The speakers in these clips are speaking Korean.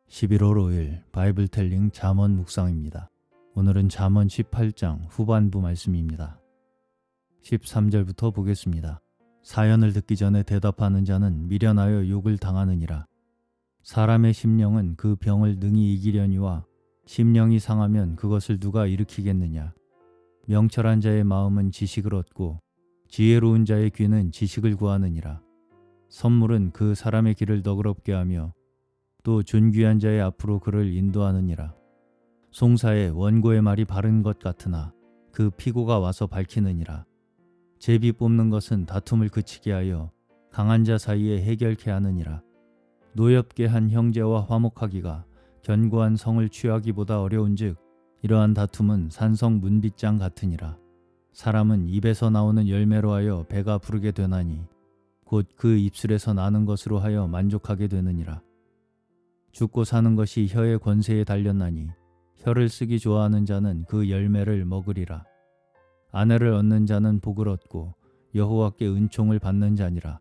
11월 5일 바이블텔링 잠언 묵상입니다. 오늘은 잠언 18장 후반부 말씀입니다. 13절부터 보겠습니다. 사연을 듣기 전에 대답하는 자는 미련하여 욕을 당하느니라. 사람의 심령은 그 병을 능히 이기려니와 심령이 상하면 그것을 누가 일으키겠느냐. 명철한 자의 마음은 지식을 얻고 지혜로운 자의 귀는 지식을 구하느니라. 선물은 그 사람의 길을 너그럽게 하며 또 존귀한 자의 앞으로 그를 인도하느니라. 송사에 원고의 말이 바른 것 같으나 그 피고가 와서 밝히느니라. 제비 뽑는 것은 다툼을 그치게 하여 강한 자 사이에 해결케 하느니라. 노엽게 한 형제와 화목하기가 견고한 성을 취하기보다 어려운즉 이러한 다툼은 산성 문빗장 같으니라. 사람은 입에서 나오는 열매로 하여 배가 부르게 되나니 곧 그 입술에서 나는 것으로 하여 만족하게 되느니라. 죽고 사는 것이 혀의 권세에 달렸나니 혀를 쓰기 좋아하는 자는 그 열매를 먹으리라. 아내를 얻는 자는 복을 얻고 여호와께 은총을 받는 자니라.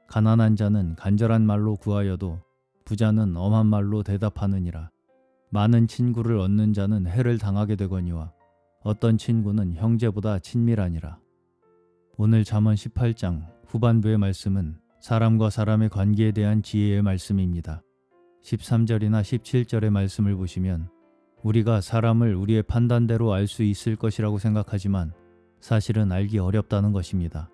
가난한 자는 간절한 말로 구하여도 부자는 엄한 말로 대답하느니라. 많은 친구를 얻는 자는 해를 당하게 되거니와 어떤 친구는 형제보다 친밀하니라. 오늘 잠언 18장 후반부의 말씀은 사람과 사람의 관계에 대한 지혜의 말씀입니다. 13절이나 17절의 말씀을 보시면 우리가 사람을 우리의 판단대로 알 수 있을 것이라고 생각하지만 사실은 알기 어렵다는 것입니다.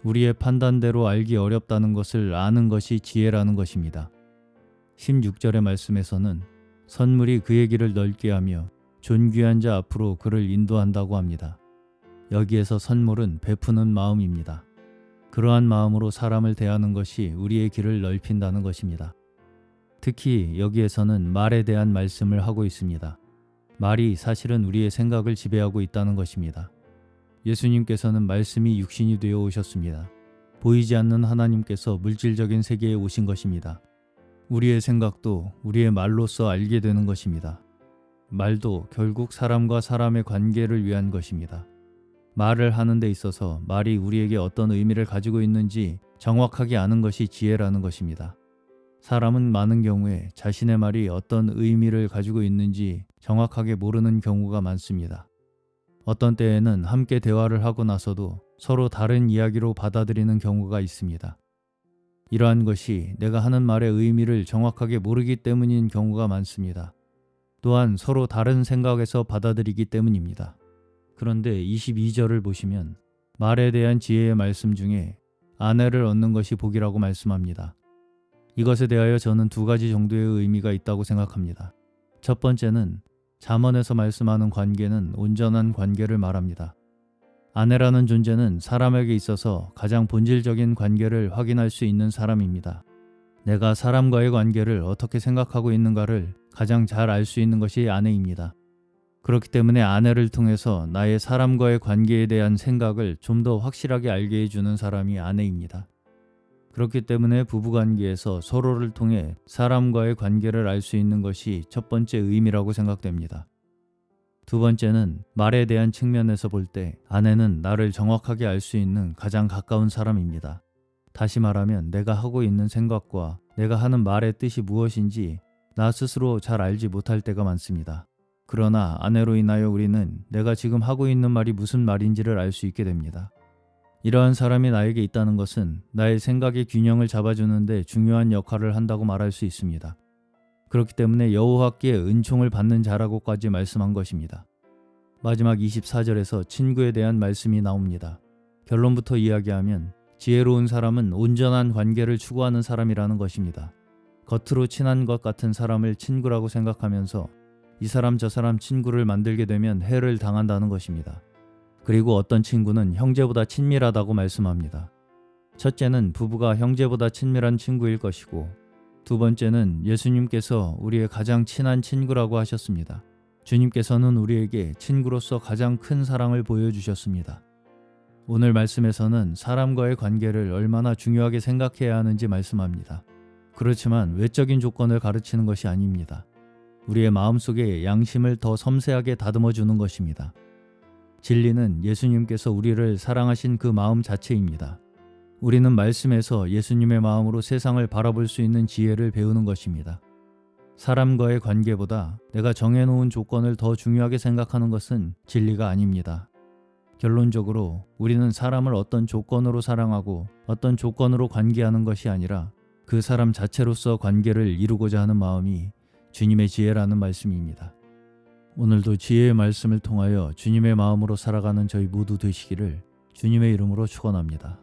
우리의 판단대로 알기 어렵다는 것을 아는 것이 지혜라는 것입니다. 16절의 말씀에서는 선물이 그의 길을 넓게 하며 존귀한 자 앞으로 그를 인도한다고 합니다. 여기에서 선물은 베푸는 마음입니다. 그러한 마음으로 사람을 대하는 것이 우리의 길을 넓힌다는 것입니다. 특히 여기에서는 말에 대한 말씀을 하고 있습니다. 말이 사실은 우리의 생각을 지배하고 있다는 것입니다. 예수님께서는 말씀이 육신이 되어 오셨습니다. 보이지 않는 하나님께서 물질적인 세계에 오신 것입니다. 우리의 생각도 우리의 말로써 알게 되는 것입니다. 말도 결국 사람과 사람의 관계를 위한 것입니다. 말을 하는 데 있어서 말이 우리에게 어떤 의미를 가지고 있는지 정확하게 아는 것이 지혜라는 것입니다. 사람은 많은 경우에 자신의 말이 어떤 의미를 가지고 있는지 정확하게 모르는 경우가 많습니다. 어떤 때에는 함께 대화를 하고 나서도 서로 다른 이야기로 받아들이는 경우가 있습니다. 이러한 것이 내가 하는 말의 의미를 정확하게 모르기 때문인 경우가 많습니다. 또한 서로 다른 생각에서 받아들이기 때문입니다. 그런데 22절을 보시면 말에 대한 지혜의 말씀 중에 아내를 얻는 것이 복이라고 말씀합니다. 이것에 대하여 저는 두 가지 정도의 의미가 있다고 생각합니다. 첫 번째는 잠언에서 말씀하는 관계는 온전한 관계를 말합니다. 아내라는 존재는 사람에게 있어서 가장 본질적인 관계를 확인할 수 있는 사람입니다. 내가 사람과의 관계를 어떻게 생각하고 있는가를 가장 잘 알 수 있는 것이 아내입니다. 그렇기 때문에 아내를 통해서 나의 사람과의 관계에 대한 생각을 좀 더 확실하게 알게 해주는 사람이 아내입니다. 그렇기 때문에 부부관계에서 서로를 통해 사람과의 관계를 알 수 있는 것이 첫 번째 의미라고 생각됩니다. 두 번째는 말에 대한 측면에서 볼 때 아내는 나를 정확하게 알 수 있는 가장 가까운 사람입니다. 다시 말하면 내가 하고 있는 생각과 내가 하는 말의 뜻이 무엇인지 나 스스로 잘 알지 못할 때가 많습니다. 그러나 아내로 인하여 우리는 내가 지금 하고 있는 말이 무슨 말인지를 알 수 있게 됩니다. 이러한 사람이 나에게 있다는 것은 나의 생각의 균형을 잡아주는 데 중요한 역할을 한다고 말할 수 있습니다. 그렇기 때문에 여호와께 은총을 받는 자라고까지 말씀한 것입니다. 마지막 24절에서 친구에 대한 말씀이 나옵니다. 결론부터 이야기하면 지혜로운 사람은 온전한 관계를 추구하는 사람이라는 것입니다. 겉으로 친한 것 같은 사람을 친구라고 생각하면서 이 사람 저 사람 친구를 만들게 되면 해를 당한다는 것입니다. 그리고 어떤 친구는 형제보다 친밀하다고 말씀합니다. 첫째는 부부가 형제보다 친밀한 친구일 것이고 두 번째는 예수님께서 우리의 가장 친한 친구라고 하셨습니다. 주님께서는 우리에게 친구로서 가장 큰 사랑을 보여주셨습니다. 오늘 말씀에서는 사람과의 관계를 얼마나 중요하게 생각해야 하는지 말씀합니다. 그렇지만 외적인 조건을 가르치는 것이 아닙니다. 우리의 마음속에 양심을 더 섬세하게 다듬어 주는 것입니다. 진리는 예수님께서 우리를 사랑하신 그 마음 자체입니다. 우리는 말씀에서 예수님의 마음으로 세상을 바라볼 수 있는 지혜를 배우는 것입니다. 사람과의 관계보다 내가 정해놓은 조건을 더 중요하게 생각하는 것은 진리가 아닙니다. 결론적으로 우리는 사람을 어떤 조건으로 사랑하고 어떤 조건으로 관계하는 것이 아니라 그 사람 자체로서 관계를 이루고자 하는 마음이 주님의 지혜라는 말씀입니다. 오늘도 지혜의 말씀을 통하여 주님의 마음으로 살아가는 저희 모두 되시기를 주님의 이름으로 축원합니다.